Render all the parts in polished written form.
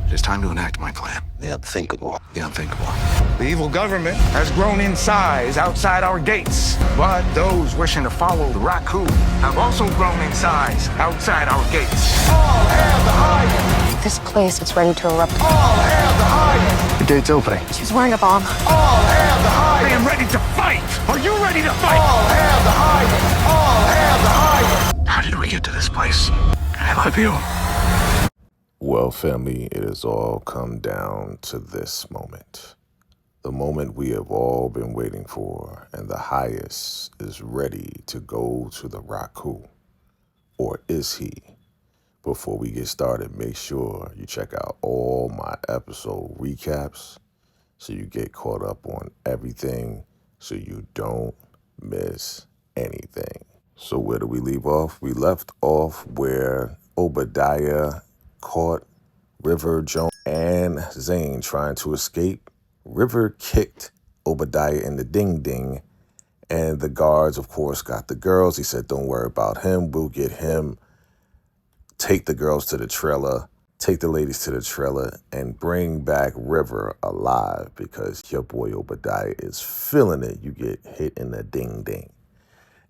It is time to enact my plan. The unthinkable. The unthinkable. The evil government has grown in size outside our gates, but those wishing to follow the raccoon have also grown in size outside our gates. All hail the highest! This place is ready to erupt. All hail the highest! The gate's opening. She's wearing a bomb. All hail the highest! I am ready to fight! Are you ready to fight? All hail the highest! All hail the highest! How did we get to this place? I love you. Well, family, it has all come down to this moment. The moment we have all been waiting for, and the highest is ready to go to the Raku. Or is he? Before we get started, make sure you check out all my episode recaps so you get caught up on everything so you don't miss anything. So where do we leave off? We left off where Obadiah caught River, Jones, and Zane trying to escape. River kicked Obadiah in the ding-ding, and the guards, of course, got the girls. He said, don't worry about him. We'll get him. Take the girls to the trailer, take the ladies to the trailer, and bring back River alive because your boy Obadiah is feeling it. You get hit in the ding-ding.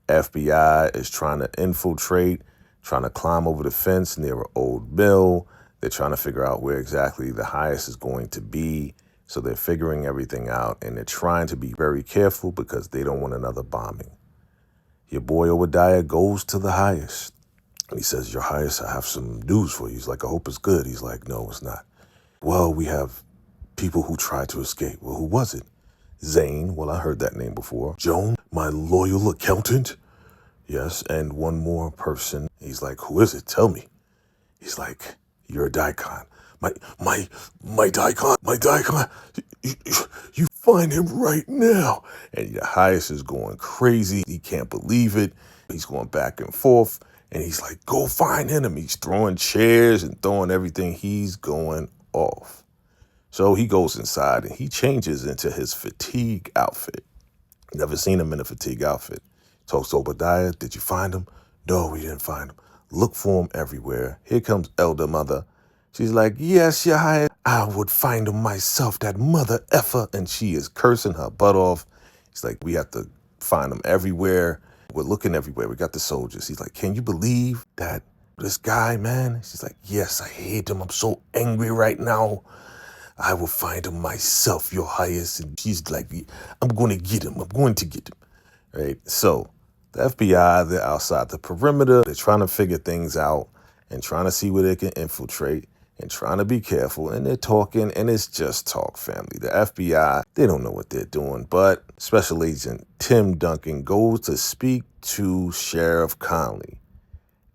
FBI is trying to infiltrate, trying to climb over the fence near an old mill. They're trying to figure out where exactly the highest is going to be. So they're figuring everything out, and they're trying to be very careful because they don't want another bombing. Your boy Obadiah goes to the highest. And he says, your highest, I have some news for you. He's like, I hope it's good. He's like, no, it's not. Well, we have people who tried to escape. Well, who was it? Zane. Well, I heard that name before. Joan, my loyal accountant. Yes, and one more person. He's like, who is it? Tell me. He's like, you're a daikon. My daikon, my daikon. You find him right now. And the highest is going crazy. He can't believe it. He's going back and forth. And he's like, go find him. He's throwing chairs and throwing everything. He's going off. So he goes inside and he changes into his fatigue outfit. Never seen him in a fatigue outfit. Talks to Obadiah. Did you find him? No, we didn't find him. Look for him everywhere. Here comes Elder Mother. She's like, yes, your high. I would find him myself, that mother effer. And she is cursing her butt off. He's like, we have to find him everywhere. We're looking everywhere. We got the soldiers. He's like, can you believe that this guy, man? She's like, yes, I hate him. I'm so angry right now. I will find him myself, your highest. And she's like, I'm going to get him. I'm going to get him. Right? So the FBI, they're outside the perimeter. They're trying to figure things out and trying to see where they can infiltrate and trying to be careful. And they're talking, and it's just talk, family. The FBI, they don't know what they're doing. But Special Agent Tim Duncan goes to speak to Sheriff Conley.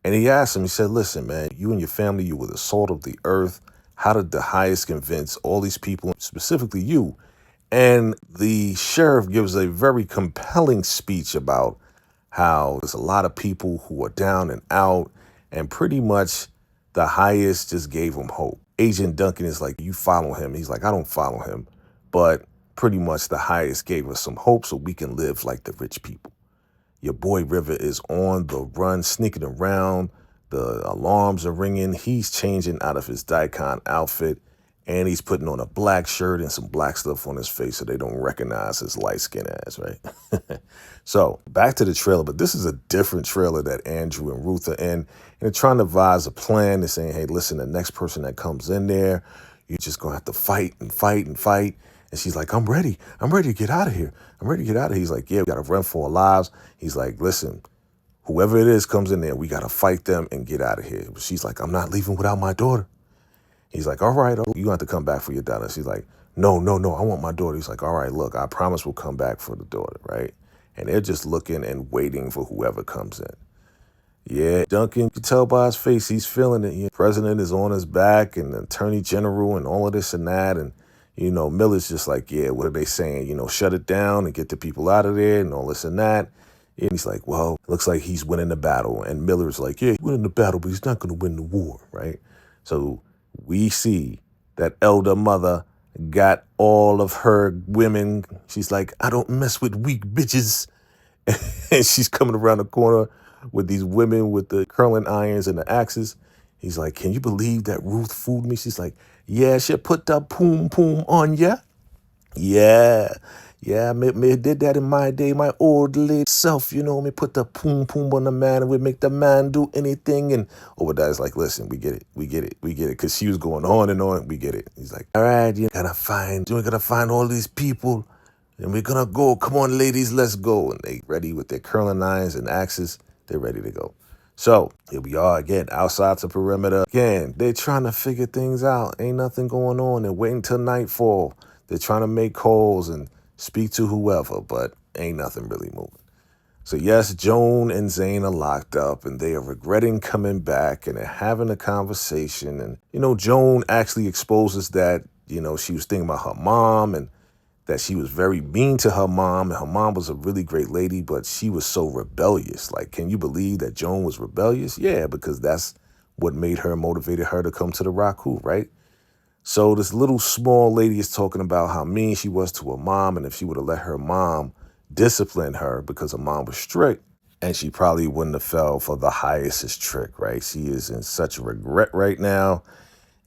And he asked him, he said, listen, man, you and your family, you were the salt of the earth. How did the highest convince all these people, specifically you? And the sheriff gives a very compelling speech about how there's a lot of people who are down and out, and pretty much the highest just gave him hope. Agent Duncan is like, you follow him. He's like, I don't follow him. But pretty much the highest gave us some hope so we can live like the rich people. Your boy River is on the run, sneaking around. The alarms are ringing. He's changing out of his daikon outfit, and he's putting on a black shirt and some black stuff on his face so they don't recognize his light-skinned ass, right? So back to the trailer, but this is a different trailer that Andrew and Ruth are in, and they're trying to devise a plan. They're saying, hey, listen, the next person that comes in there, you're just going to have to fight and fight and fight. And she's like, I'm ready. I'm ready to get out of here. I'm ready to get out of here. He's like, yeah, we got to run for our lives. He's like, listen, whoever it is comes in there, we got to fight them and get out of here. She's like, I'm not leaving without my daughter. He's like, all right, you have to come back for your daughter. She's like, no, I want my daughter. He's like, all right, look, I promise we'll come back for the daughter, right? And they're just looking and waiting for whoever comes in. Yeah, Duncan, you can tell by his face, he's feeling it. The president is on his back, and the attorney general and all of this and that. And, Miller's just like, yeah, what are they saying? Shut it down and get the people out of there and all this and that. And he's like, well, it looks like he's winning the battle. And Miller's like, yeah, he's winning the battle, but he's not going to win the war, right? So we see that Elder Mother got all of her women. She's like, I don't mess with weak bitches. And she's coming around the corner with these women with the curling irons and the axes. He's like, can you believe that Ruth fooled me? She's like, yeah, she put the poom poom on ya. Yeah. Yeah, me did that in my day, my old lady self, you know, me put the poom poom on the man and we make the man do anything. And Obadiah's like, listen, we get it. Because she was going on and on, we get it. He's like, all right, you gotta find all these people and we're gonna go. Come on, ladies, let's go. And they ready with their curling irons and axes. They're ready to go. So here we are again, outside the perimeter. Again, they're trying to figure things out. Ain't nothing going on. They're waiting till nightfall. They're trying to make calls and speak to whoever, but ain't nothing really moving. So yes, Joan and Zane are locked up and they are regretting coming back and they're having a conversation. And, you know, Joan actually exposes that, you know, she was thinking about her mom and that she was very mean to her mom. And her mom was a really great lady, but she was so rebellious. Like, can you believe that Joan was rebellious? Yeah, because that's what motivated her to come to the Raku, right? So this little small lady is talking about how mean she was to her mom, and if she would have let her mom discipline her because her mom was strict, and she probably wouldn't have fell for the highest trick, right? She is in such regret right now.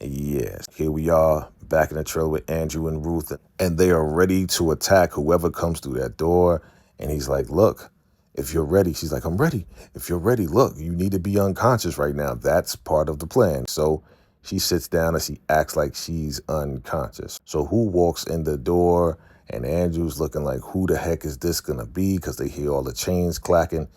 And yes, here we are back in the trailer with Andrew and Ruth, and they are ready to attack whoever comes through that door. And he's like, look, if you're ready, she's like, I'm ready. If you're ready, look, you need to be unconscious right now. That's part of the plan. So she sits down and she acts like she's unconscious. So who walks in the door? And Andrew's looking like, who the heck is this going to be? Because they hear all the chains clacking.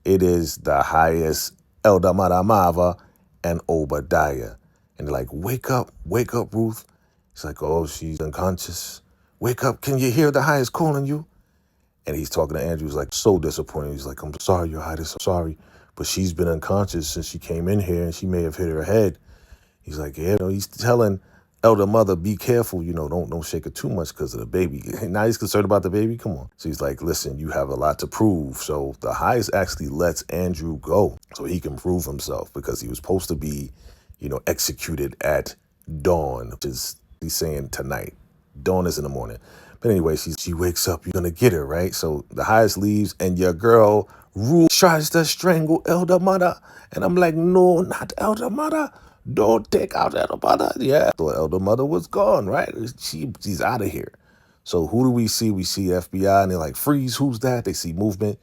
It is the highest Elder Maramava and Obadiah. And they're like, wake up, Ruth. She's like, oh, she's unconscious. Wake up, can you hear the highest calling you? And he's talking to Andrew. He's like, so disappointed. He's like, I'm sorry, Your Highness, I'm sorry. But she's been unconscious since she came in here and she may have hit her head. He's like, yeah, he's telling Elder Mother, be careful, don't shake her too much because of the baby. Now he's concerned about the baby, come on. So he's like, listen, you have a lot to prove. So the highest actually lets Andrew go so he can prove himself because he was supposed to be, executed at dawn, which is, he's saying tonight. Dawn is in the morning. But anyway, she wakes up, you're gonna get her, right? So the highest leaves and your girl, Ruth, tries to strangle Elder Mother. And I'm like, no, not Elder Mother. Don't take out Elder Mother. Yeah, I thought Elder Mother was gone, right? She's out of here. So who do we see? We see FBI and they're like, freeze, who's that? They see movement.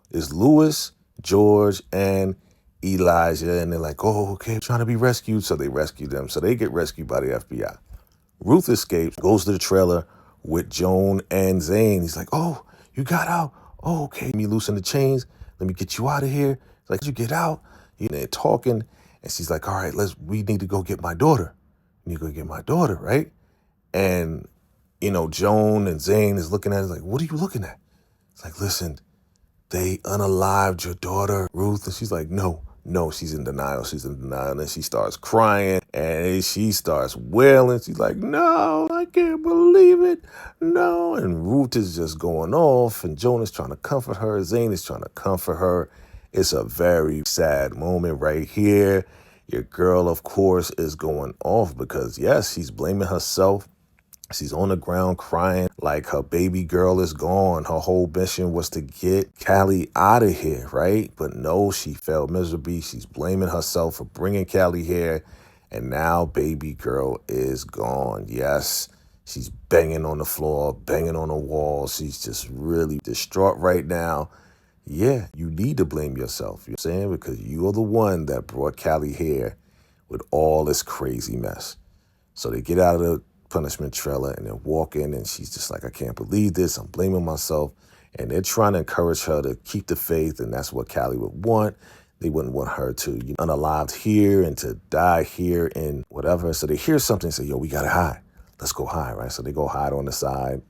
It's Lewis, George, and Elijah. And they're like, oh, okay, trying to be rescued. So they rescue them. So they get rescued by the FBI. Ruth escapes, goes to the trailer with Joan and Zane. He's like, oh, you got out. Oh, okay. Let me loosen the chains. Let me get you out of here. He's like, you get out. They're talking. And she's like, all right, we need to go get my daughter. We need to go get my daughter, right? And, Joan and Zane is looking at it like, what are you looking at? It's like, listen, they unalived your daughter, Ruth. And she's like, no, she's in denial. And then she starts crying and she starts wailing. She's like, no, I can't believe it. No. And Ruth is just going off and Joan is trying to comfort her. Zane is trying to comfort her. It's a very sad moment right here. Your girl, of course, is going off because, yes, she's blaming herself. She's on the ground crying like her baby girl is gone. Her whole mission was to get Callie out of here, right? But no, she failed miserably. She's blaming herself for bringing Callie here. And now baby girl is gone. Yes, she's banging on the floor, banging on the wall. She's just really distraught right now. Yeah, you need to blame yourself, you know what I'm saying? Because you're the one that brought Callie here with all this crazy mess. So they get out of the punishment trailer and they're walking and she's just like, I can't believe this. I'm blaming myself. And they're trying to encourage her to keep the faith. And that's what Callie would want. They wouldn't want her to be unalived here and to die here and whatever. So they hear something and say, yo, we got to hide. Let's go hide, right? So they go hide on the side.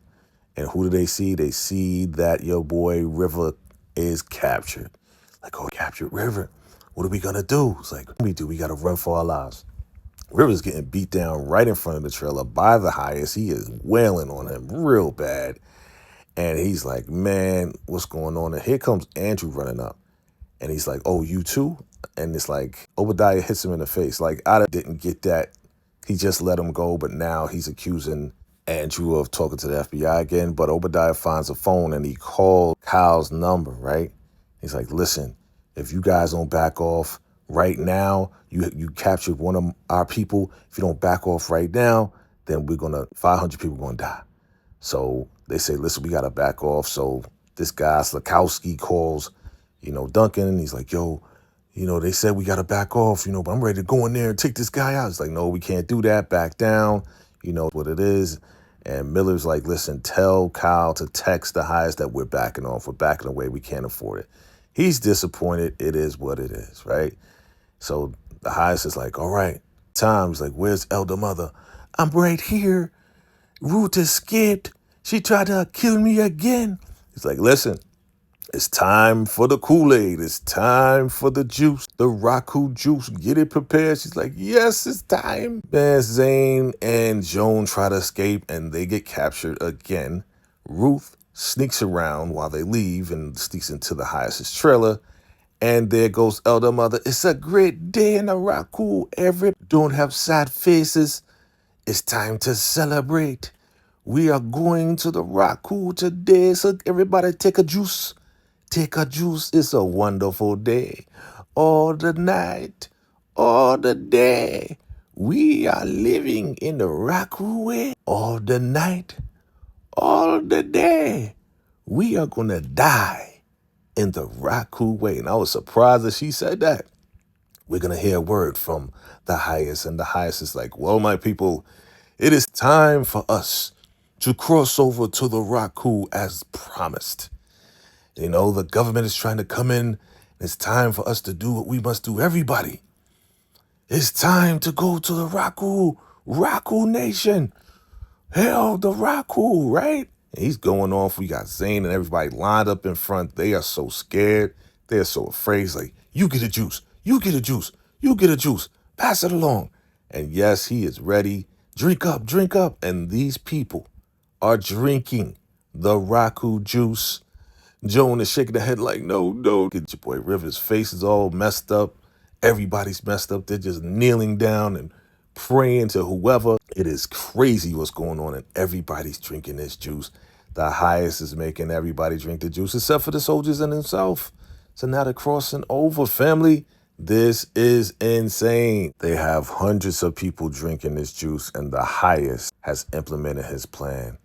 And who do they see? They see that your boy River is captured. Like, oh, captured River. What are we going to do? It's like, what do we do? We got to run for our lives. River's getting beat down right in front of the trailer by the highest. He is wailing on him real bad. And he's like, man, what's going on? And here comes Andrew running up. And he's like, oh, you too? And it's like, Obadiah hits him in the face. Like, I didn't get that. He just let him go. But now he's accusing Andrew of talking to the FBI again. But Obadiah finds a phone and he called Kyle's number, right? He's like, listen, if you guys don't back off, Right now, you captured one of our people. If you don't back off right now, then 500 people gonna die. So they say, listen, we gotta back off. So this guy, Slakowski, calls, Duncan, and he's like, yo, they said we gotta back off, but I'm ready to go in there and take this guy out. It's like, no, we can't do that. Back down. You know what it is. And Miller's like, listen, tell Kyle to text the highest that we're backing off. We're backing away. We can't afford it. He's disappointed. It is what it is, right? So the highest is like, all right, time. He's like, where's Elder Mother? I'm right here. Ruth escaped. She tried to kill me again. He's like, listen, it's time for the Kool-Aid. It's time for the juice, the Raku juice. Get it prepared. She's like, yes, it's time. Man, Zane and Joan try to escape and they get captured again. Ruth sneaks around while they leave and sneaks into the highest's trailer. And there goes Elder Mother. It's a great day in the Raku. Don't have sad faces. It's time to celebrate. We are going to the Raku today. So everybody take a juice. Take a juice. It's a wonderful day. All the night, all the day. We are living in the Raku way. All the night, all the day. We are going to die in the Raku way. And I was surprised that she said that. We're going to hear a word from the highest. And the highest is like, well, my people, it is time for us to cross over to the Raku as promised. The government is trying to come in. It's time for us to do what we must do. Everybody, it's time to go to the Raku Nation. Hell, the Raku, right? And he's going off. We got Zane and everybody lined up in front. They are so scared. They're so afraid. He's like, you get a juice. You get a juice. You get a juice. Pass it along. And yes, he is ready. Drink up, drink up. And these people are drinking the Raku juice. Joan is shaking her head like, no, no. Get your boy River's face is all messed up. Everybody's messed up. They're just kneeling down and praying to whoever. It is crazy what's going on, and everybody's drinking this juice. The highest is making everybody drink the juice, except for the soldiers and himself. So now they're crossing over, family. This is insane. They have hundreds of people drinking this juice, and the highest has implemented his plan.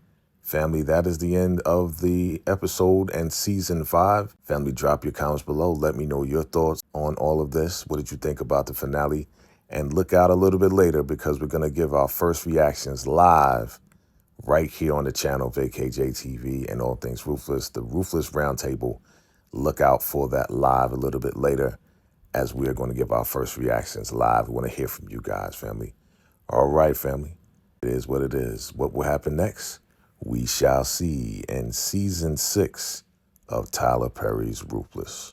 Family, that is the end of the episode and season 5. Family, drop your comments below. Let me know your thoughts on all of this. What did you think about the finale? And look out a little bit later because we're going to give our first reactions live right here on the channel, VACAY-JayTV and all things Ruthless, the Ruthless Roundtable. Look out for that live a little bit later as we are going to give our first reactions live. We want to hear from you guys, family. All right, family. It is what it is. What will happen next? We shall see in season 6 of Tyler Perry's Ruthless.